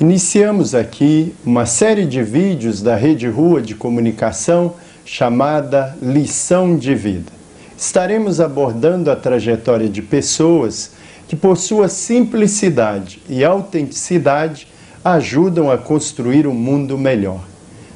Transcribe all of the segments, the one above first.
Iniciamos aqui uma série de vídeos da Rede Rua de Comunicação chamada Lição de Vida. Estaremos abordando a trajetória de pessoas que, por sua simplicidade e autenticidade, ajudam a construir um mundo melhor.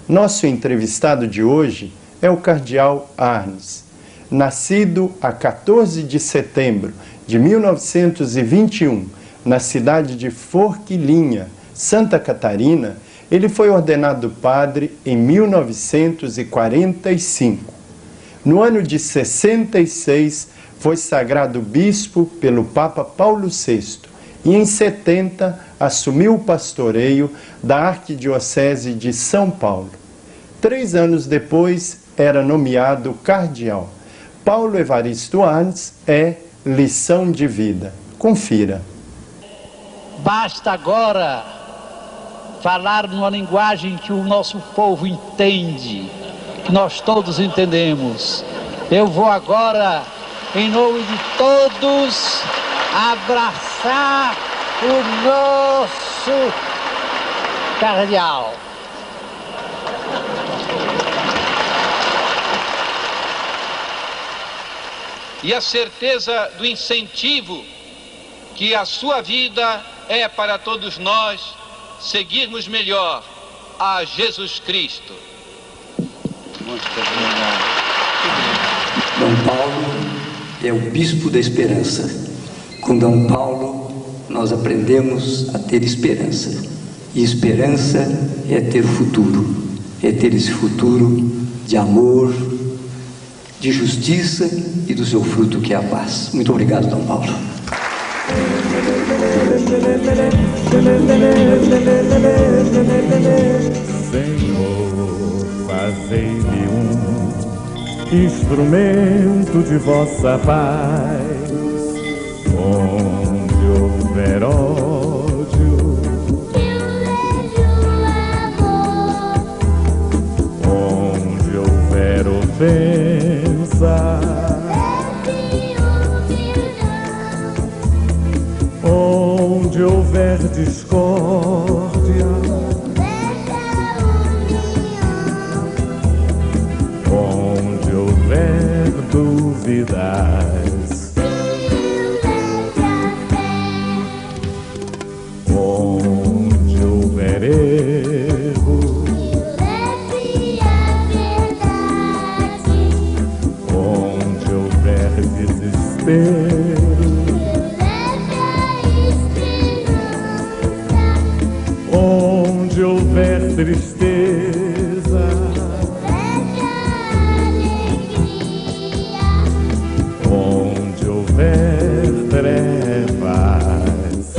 Nosso entrevistado de hoje é o Cardeal Arnes. Nascido a 14 de setembro de 1921, na cidade de Forquilinha, Santa Catarina, ele foi ordenado padre em 1945. No ano de 66, foi sagrado bispo pelo Papa Paulo VI e em 70 assumiu o pastoreio da Arquidiocese de São Paulo. 3 anos depois, era nomeado cardeal. Paulo Evaristo Arnes é lição de vida. Confira. Basta agora falar numa linguagem que o nosso povo entende, que nós todos entendemos. Eu vou agora, em nome de todos, abraçar o nosso cardeal. E a certeza do incentivo que a sua vida é para todos nós seguirmos melhor a Jesus Cristo. Dom Paulo é o bispo da esperança. Com Dom Paulo nós aprendemos a ter esperança. E esperança é ter o futuro. É ter esse futuro de amor, de justiça e do seu fruto que é a paz. Muito obrigado, Dom Paulo. Senhor, fazei-me um instrumento de vossa paz. Onde houver ódio, onde houver ofensa, onde houver discórdia, onde houver dúvidas, onde houver erro, onde houver desespero, onde houver tristeza, onde houver trevas,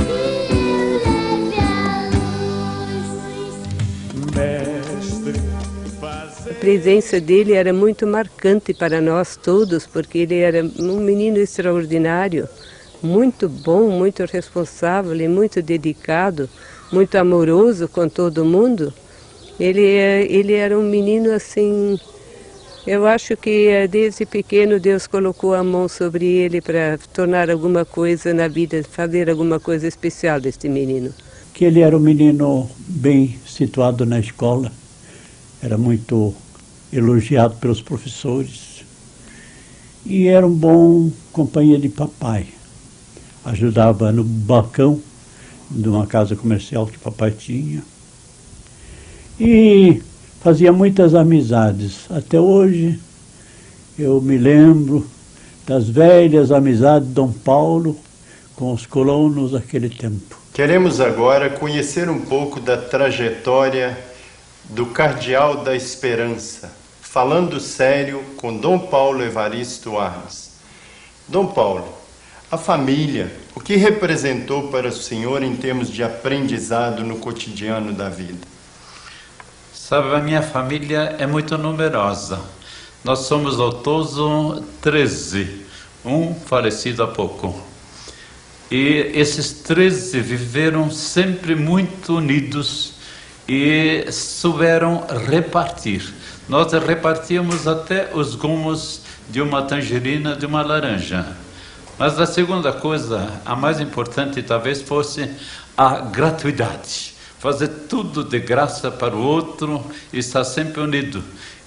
mestre, A presença dele era muito marcante para nós todos, porque ele era um menino extraordinário, muito bom, muito responsável e muito dedicado, muito amoroso com todo mundo. Ele era um menino assim, eu acho que desde pequeno Deus colocou a mão sobre ele para tornar alguma coisa na vida, fazer alguma coisa especial deste menino. Que ele era um menino bem situado na escola, era muito elogiado pelos professores e era um bom companheiro de papai. Ajudava no balcão de uma casa comercial que papai tinha e fazia muitas amizades. Até hoje eu me lembro das velhas amizades de Dom Paulo com os colonos daquele tempo. Queremos agora conhecer um pouco da trajetória do Cardeal da Esperança, falando sério com Dom Paulo Evaristo Arnes. Dom Paulo, a família, o que representou para o senhor em termos de aprendizado no cotidiano da vida? Sabe, a minha família é muito numerosa. Nós somos ao todo 13, um falecido há pouco. E esses 13 viveram sempre muito unidos e souberam repartir. Nós repartíamos até os gomos de uma tangerina, de uma laranja. Mas a segunda coisa, a mais importante talvez fosse a gratuidade. fazer tudo de graça para o outro, estar sempre unido.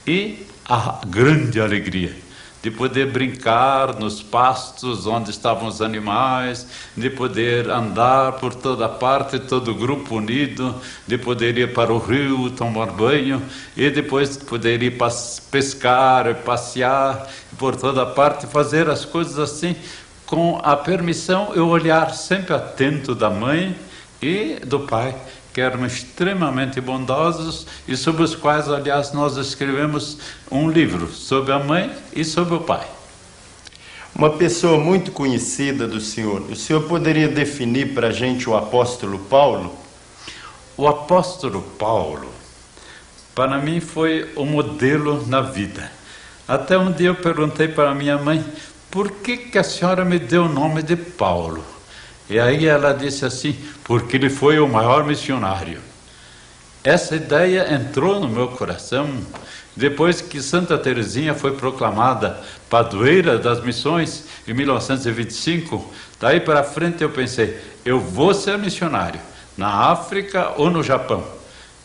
E a grande alegria de poder brincar nos pastos onde estavam os animais, de poder andar por toda parte, todo o grupo unido, de poder ir para o rio, tomar banho, e depois poder ir pescar, passear por toda parte, fazer as coisas assim, com a permissão e o olhar sempre atento da mãe e do pai, que eram extremamente bondosos e sobre os quais, aliás, nós escrevemos um livro sobre a mãe e sobre o pai. Uma pessoa muito conhecida do senhor, o senhor poderia definir para a gente o apóstolo Paulo? O apóstolo Paulo, para mim, foi o modelo na vida. Até um dia eu perguntei para a minha mãe, por que a senhora me deu o nome de Paulo? E aí ela disse assim, porque ele foi o maior missionário. Essa ideia entrou no meu coração depois que Santa Teresinha foi proclamada padroeira das missões em 1925. Daí para frente eu pensei, eu vou ser missionário, na África ou no Japão.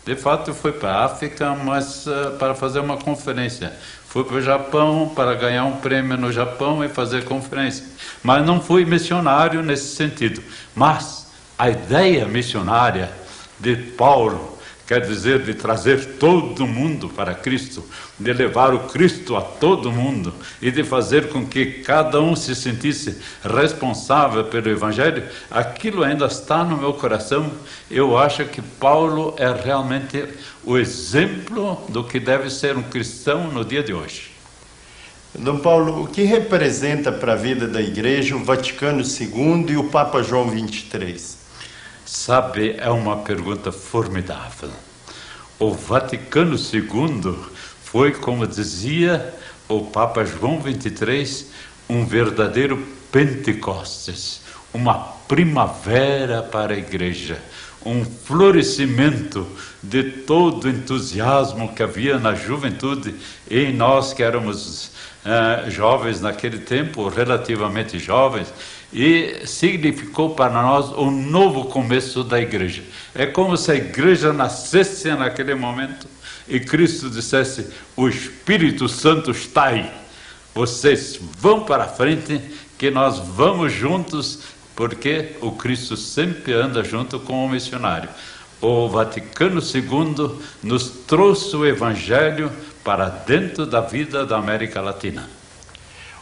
De fato eu fui para a África, mas para fazer uma conferência. Fui para o Japão para ganhar um prêmio no Japão e fazer conferência. Mas não fui missionário nesse sentido. Mas a ideia missionária de Paulo, quer dizer, de trazer todo mundo para Cristo, de levar o Cristo a todo mundo e de fazer com que cada um se sentisse responsável pelo Evangelho, aquilo ainda está no meu coração. Eu acho que Paulo é realmente o exemplo do que deve ser um cristão no dia de hoje. Dom Paulo, o que representa para a vida da Igreja o Vaticano II e o Papa João XXIII? Sabe, é uma pergunta formidável. O Vaticano II foi, como dizia o Papa João XXIII, um verdadeiro Pentecostes, uma primavera para a Igreja, um florescimento de todo o entusiasmo que havia na juventude e em nós que éramos jovens naquele tempo, relativamente jovens, e significou para nós um novo começo da Igreja. É como se a Igreja nascesse naquele momento e Cristo dissesse, o Espírito Santo está aí, vocês vão para a frente que nós vamos juntos, porque o Cristo sempre anda junto com o missionário. O Vaticano II nos trouxe o Evangelho para dentro da vida da América Latina.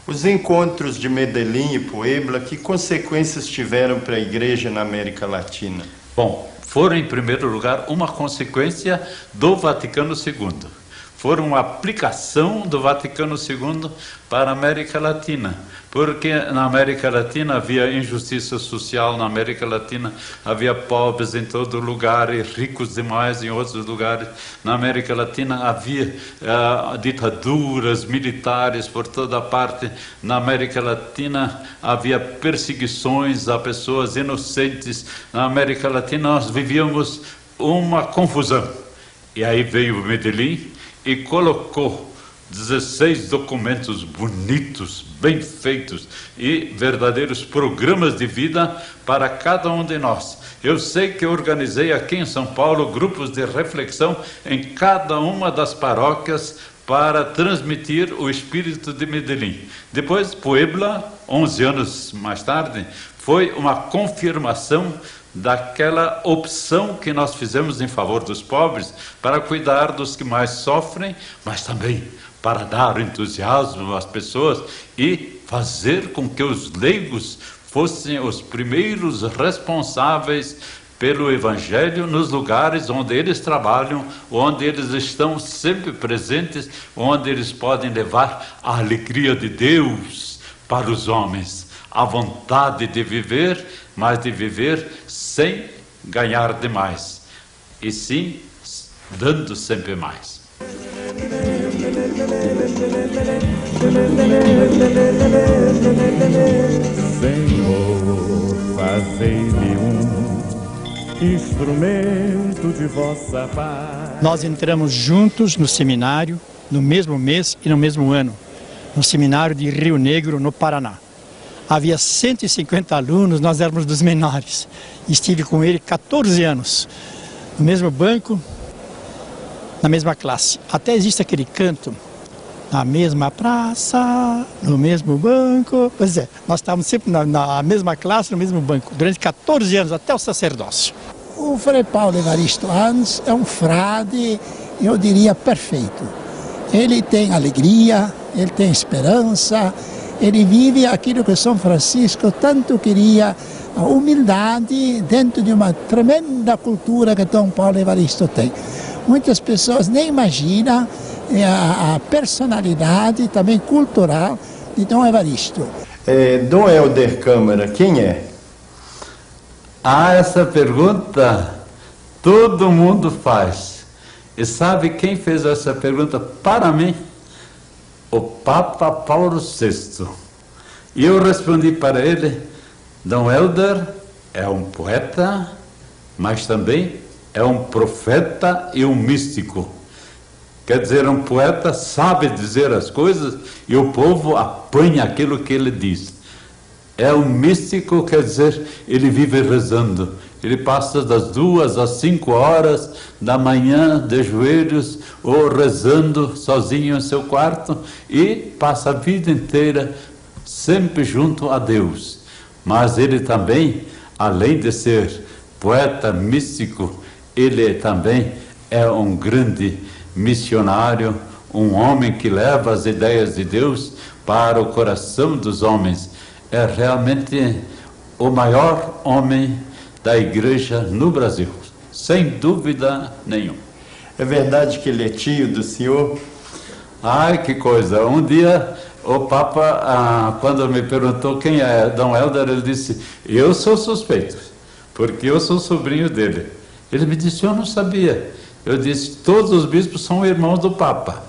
Os encontros de Medellín e Puebla, que consequências tiveram para a Igreja na América Latina? Bom, foram em primeiro lugar uma consequência do Vaticano II. Foram uma aplicação do Vaticano II para a América Latina, porque na América Latina havia injustiça social, na América Latina havia pobres em todo lugar e ricos demais em outros lugares. Na América Latina havia ditaduras militares por toda parte. Na América Latina havia perseguições a pessoas inocentes. Na América Latina nós vivíamos uma confusão. E aí veio Medellín e colocou 16 documentos bonitos, bem feitos e verdadeiros programas de vida para cada um de nós. Eu sei que eu organizei aqui em São Paulo grupos de reflexão em cada uma das paróquias para transmitir o espírito de Medellín. Depois, Puebla, 11 anos mais tarde, foi uma confirmação daquela opção que nós fizemos em favor dos pobres para cuidar dos que mais sofrem, mas também para dar entusiasmo às pessoas e fazer com que os leigos fossem os primeiros responsáveis pelo Evangelho nos lugares onde eles trabalham, onde eles estão sempre presentes, onde eles podem levar a alegria de Deus para os homens, a vontade de viver, mas de viver sem ganhar demais, e sim dando sempre mais. Senhor, fazei-me um instrumento de vossa paz. Nós entramos juntos no seminário, no mesmo mês e no mesmo ano, no seminário de Rio Negro, no Paraná. Havia 150 alunos, nós éramos dos menores. Estive com ele 14 anos. no mesmo banco, na mesma classe. Até existe aquele canto, na mesma praça, no mesmo banco. Pois é, nós estávamos sempre na mesma classe, no mesmo banco, durante 14 anos, até o sacerdócio. O Frei Paulo Evaristo Hans é um frade, eu diria, perfeito. Ele tem alegria, ele tem esperança, ele vive aquilo que São Francisco tanto queria, a humildade dentro de uma tremenda cultura que Dom Paulo Evaristo tem. Muitas pessoas nem imaginam a personalidade também cultural de Dom Evaristo. Dom Helder Câmara, quem é? Essa pergunta todo mundo faz. E sabe quem fez essa pergunta para mim? O Papa Paulo VI. E eu respondi para ele: Dom Helder é um poeta, mas também é um profeta e um místico. Quer dizer, um poeta sabe dizer as coisas e o povo apanha aquilo que ele diz. É um místico, quer dizer, ele vive rezando. Ele passa das 2 às 5 horas da manhã de joelhos ou rezando sozinho em seu quarto e passa a vida inteira sempre junto a Deus. Mas ele também, além de ser poeta místico, ele também é um grande missionário, um homem que leva as ideias de Deus para o coração dos homens. É realmente o maior homem da igreja no Brasil, sem dúvida nenhuma. É verdade que ele é tio do senhor? Ai, que coisa! Um dia o Papa, quando me perguntou quem é Dom Helder, ele disse: eu sou suspeito, porque eu sou sobrinho dele. Ele me disse: eu não sabia. Eu disse: todos os bispos são irmãos do Papa.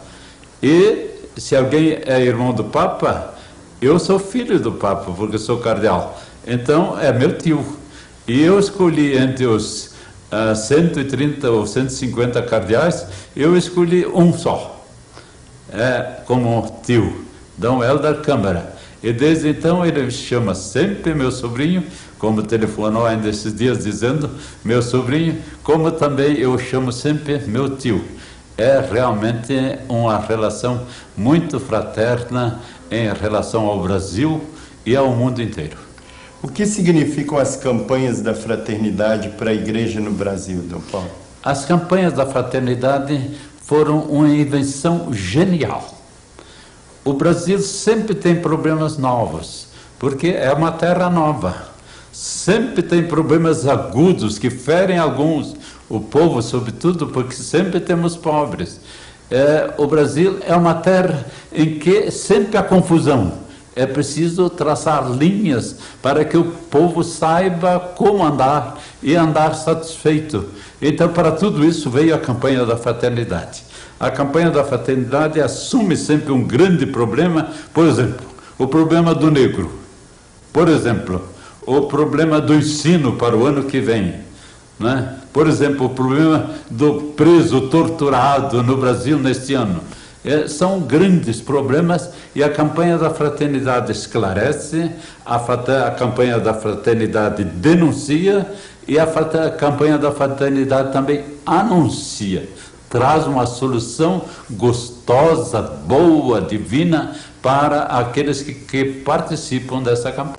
E se alguém é irmão do Papa, eu sou filho do Papa, porque sou cardeal. Então é meu tio. E eu escolhi entre os 130 ou 150 cardeais, eu escolhi um só, como tio, Dom Helder Câmara. E desde então ele me chama sempre meu sobrinho, como telefonou ainda esses dias dizendo meu sobrinho, como também eu chamo sempre meu tio. É realmente uma relação muito fraterna em relação ao Brasil e ao mundo inteiro. O que significam as campanhas da fraternidade para a igreja no Brasil, Dom Paulo? As campanhas da fraternidade foram uma invenção genial. O Brasil sempre tem problemas novos, porque é uma terra nova. Sempre tem problemas agudos que ferem alguns, o povo sobretudo, porque sempre temos pobres. O Brasil é uma terra em que sempre há confusão. É preciso traçar linhas para que o povo saiba como andar e andar satisfeito. Então, para tudo isso veio a campanha da fraternidade. A campanha da fraternidade assume sempre um grande problema, por exemplo, o problema do negro. Por exemplo, o problema do ensino para o ano que vem. Né? Por exemplo, o problema do preso torturado no Brasil neste ano. São grandes problemas e a campanha da fraternidade esclarece, a campanha da fraternidade denuncia e a campanha da fraternidade também anuncia. Traz uma solução gostosa, boa, divina para aqueles que participam dessa campanha.